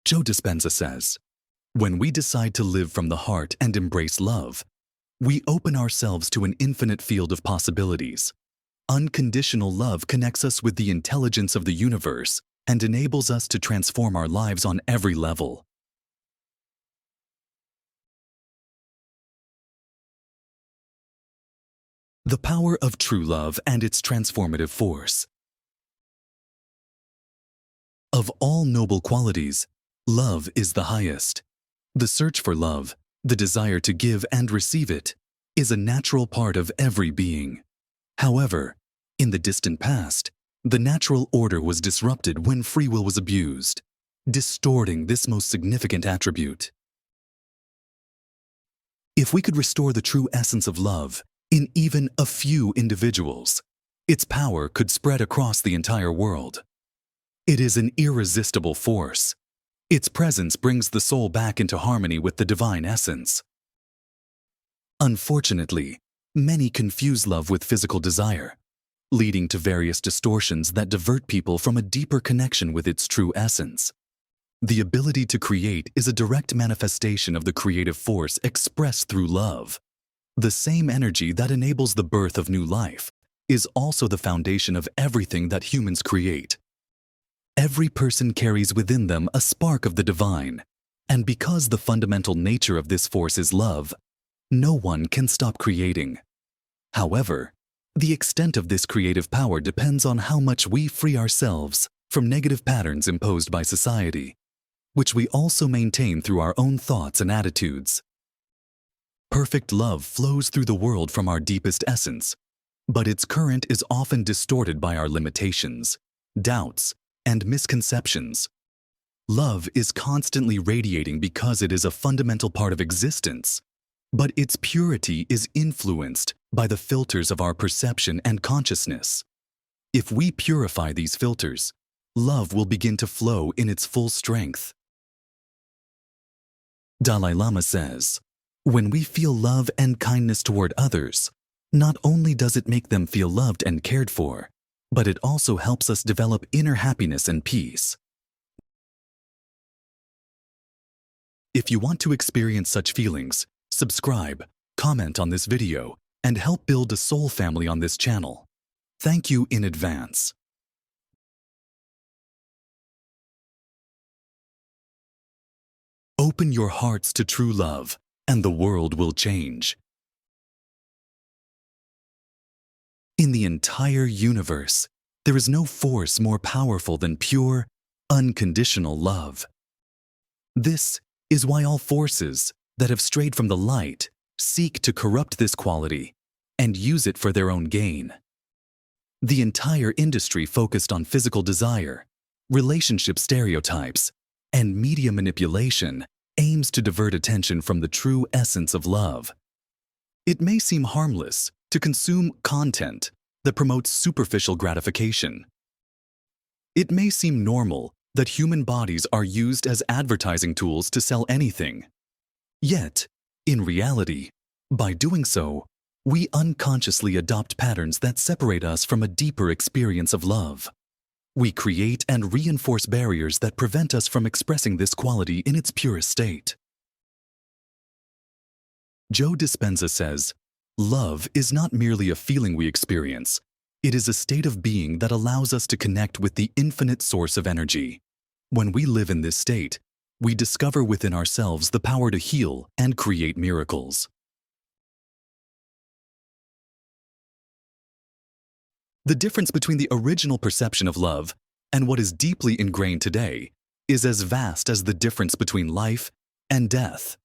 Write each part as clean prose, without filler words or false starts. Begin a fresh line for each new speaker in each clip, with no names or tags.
Joe Dispenza says, "When we decide to live from the heart and embrace love, we open ourselves to an infinite field of possibilities. Unconditional love connects us with the intelligence of the universe and enables us to transform our lives on every level." The power of true love and its transformative force. Of all noble qualities, love is the highest. The search for love, the desire to give and receive it, is a natural part of every being. However, in the distant past, the natural order was disrupted when free will was abused, distorting this most significant attribute. If we could restore the true essence of love in even a few individuals, its power could spread across the entire world. It is an irresistible force. Its presence brings the soul back into harmony with the divine essence. Unfortunately, many confuse love with physical desire, leading to various distortions that divert people from a deeper connection with its true essence. The ability to create is a direct manifestation of the creative force expressed through love. The same energy that enables the birth of new life is also the foundation of everything that humans create. Every person carries within them a spark of the divine, and because the fundamental nature of this force is love, no one can stop creating. However, the extent of this creative power depends on how much we free ourselves from negative patterns imposed by society, which we also maintain through our own thoughts and attitudes. Perfect love flows through the world from our deepest essence, but its current is often distorted by our limitations, doubts, and misconceptions. Love is constantly radiating because it is a fundamental part of existence, but its purity is influenced by the filters of our perception and consciousness. If we purify these filters, love will begin to flow in its full strength. Dalai Lama says, "When we feel love and kindness toward others, not only does it make them feel loved and cared for, but it also helps us develop inner happiness and peace." If you want to experience such feelings, subscribe, comment on this video, and help build a soul family on this channel. Thank you in advance. Open your hearts to true love, and the world will change. In the entire universe, there is no force more powerful than pure, unconditional love. This is why all forces that have strayed from the light seek to corrupt this quality and use it for their own gain. The entire industry focused on physical desire, relationship stereotypes, and media manipulation aims to divert attention from the true essence of love. It may seem harmless to consume content that promotes superficial gratification. It may seem normal that human bodies are used as advertising tools to sell anything. Yet, in reality, by doing so, we unconsciously adopt patterns that separate us from a deeper experience of love. We create and reinforce barriers that prevent us from expressing this quality in its purest state. Joe Dispenza says, "Love is not merely a feeling we experience. It is a state of being that allows us to connect with the infinite source of energy. When we live in this state, we discover within ourselves the power to heal and create miracles." The difference between the original perception of love and what is deeply ingrained today is as vast as the difference between life and death.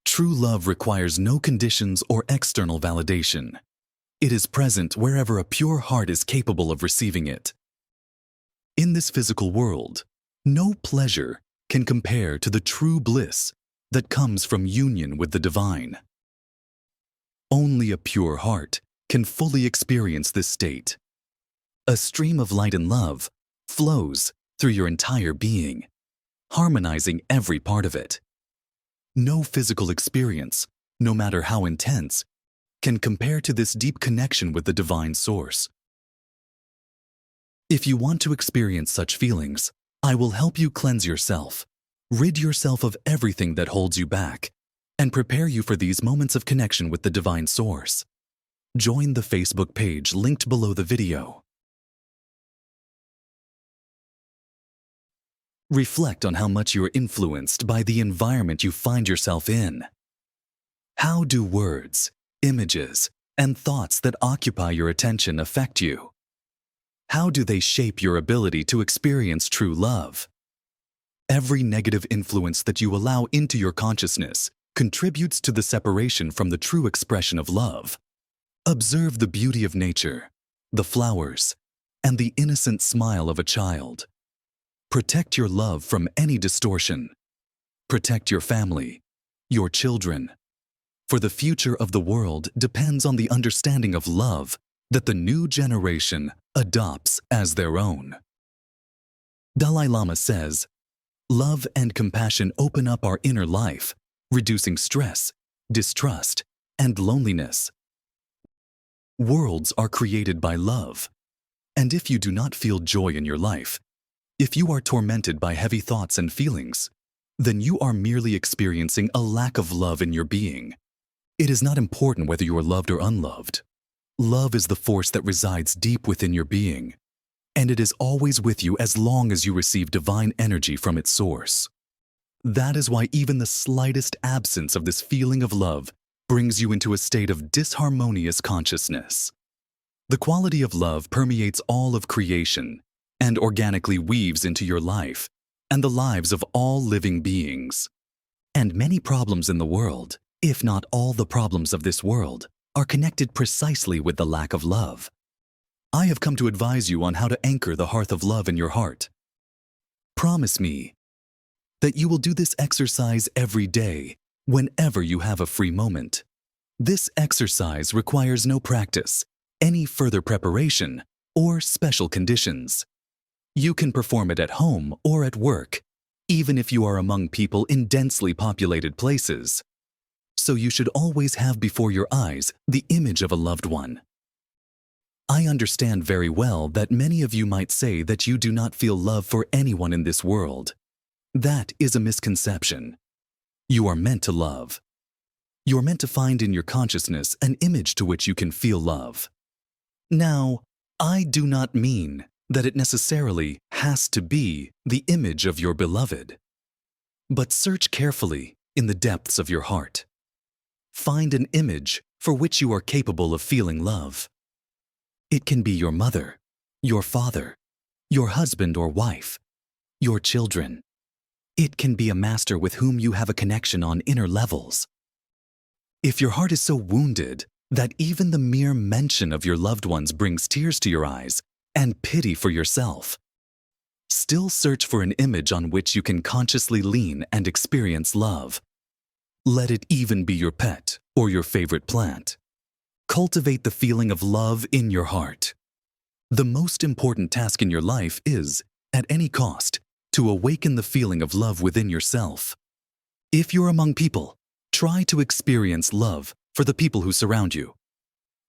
True love requires no conditions or external validation. It is present wherever a pure heart is capable of receiving it. In this physical world, no pleasure can compare to the true bliss that comes from union with the divine. Only a pure heart can fully experience this state. A stream of light and love flows through your entire being, harmonizing every part of it. No physical experience, no matter how intense, can compare to this deep connection with the divine source. If you want to experience such feelings, I will help you cleanse yourself, Rid yourself of everything that holds you back and prepare you for these moments of connection with the divine source. Join the Facebook page linked below the video. Reflect on how much you are influenced by the environment you find yourself in. How do words, images, and thoughts that occupy your attention affect you? How do they shape your ability to experience true love? Every negative influence that you allow into your consciousness contributes to the separation from the true expression of love. Observe the beauty of nature, the flowers, and the innocent smile of a child. Protect your love from any distortion. Protect your family, your children. For the future of the world depends on the understanding of love that the new generation adopts as their own. Dalai Lama says, "Love and compassion open up our inner life, reducing stress, distrust, and loneliness." Worlds are created by love. And if you do not feel joy in your life, if you are tormented by heavy thoughts and feelings, then you are merely experiencing a lack of love in your being. It is not important whether you are loved or unloved. Love is the force that resides deep within your being, and it is always with you as long as you receive divine energy from its source. That is why even the slightest absence of this feeling of love brings you into a state of disharmonious consciousness. The quality of love permeates all of creation and organically weaves into your life and the lives of all living beings. And many problems in the world, if not all the problems of this world, are connected precisely with the lack of love. I have come to advise you on how to anchor the hearth of love in your heart. Promise me that you will do this exercise every day, whenever you have a free moment. This exercise requires no practice, any further preparation, or special conditions. You can perform it at home or at work, even if you are among people in densely populated places. So you should always have before your eyes the image of a loved one. I understand very well that many of you might say that you do not feel love for anyone in this world. That is a misconception. You are meant to love. You are meant to find in your consciousness an image to which you can feel love. Now, I do not mean that it necessarily has to be the image of your beloved. But search carefully in the depths of your heart. Find an image for which you are capable of feeling love. It can be your mother, your father, your husband or wife, your children. It can be a master with whom you have a connection on inner levels. If your heart is so wounded that even the mere mention of your loved ones brings tears to your eyes and pity for yourself, still search for an image on which you can consciously lean and experience love. Let it even be your pet or your favorite plant. Cultivate the feeling of love in your heart. The most important task in your life is, at any cost, to awaken the feeling of love within yourself. If you're among people, try to experience love for the people who surround you.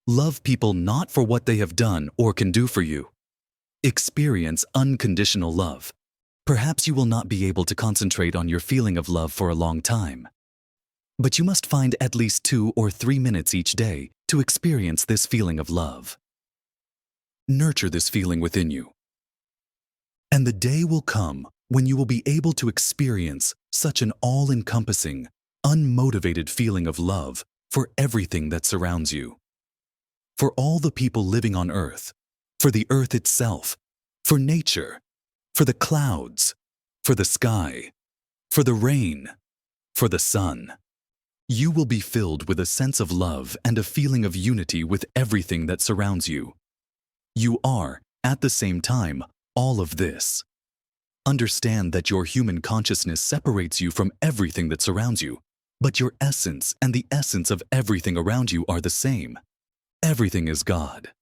Love people not for what they have done or can do for you. Experience unconditional love. Perhaps you will not be able to concentrate on your feeling of love for a long time. But you must find at least 2 or 3 minutes each day to experience this feeling of love. Nurture this feeling within you. And the day will come when you will be able to experience such an all-encompassing, unmotivated feeling of love for everything that surrounds you. For all the people living on earth, for the earth itself, for nature, for the clouds, for the sky, for the rain, for the sun. You will be filled with a sense of love and a feeling of unity with everything that surrounds you. You are, at the same time, all of this. Understand that your human consciousness separates you from everything that surrounds you, but your essence and the essence of everything around you are the same. Everything is God.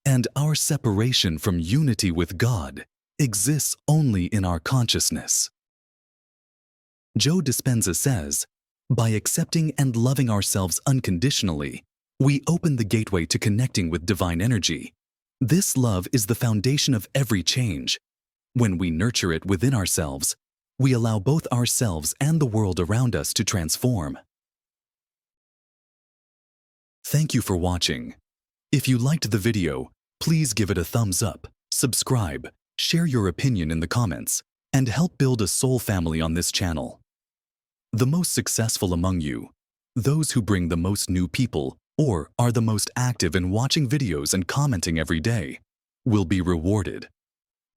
And our separation from unity with God exists only in our consciousness. Joe Dispenza says, "By accepting and loving ourselves unconditionally, we open the gateway to connecting with divine energy. This love is the foundation of every change. When we nurture it within ourselves, we allow both ourselves and the world around us to transform. Thank you for watching. If you liked the video, please give it a thumbs up, subscribe, share your opinion in the comments, and help build a soul family on this channel. The most successful among you, those who bring the most new people or are the most active in watching videos and commenting every day, will be rewarded.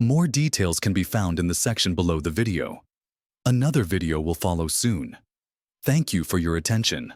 More details can be found in the section below the video. Another video will follow soon. Thank you for your attention.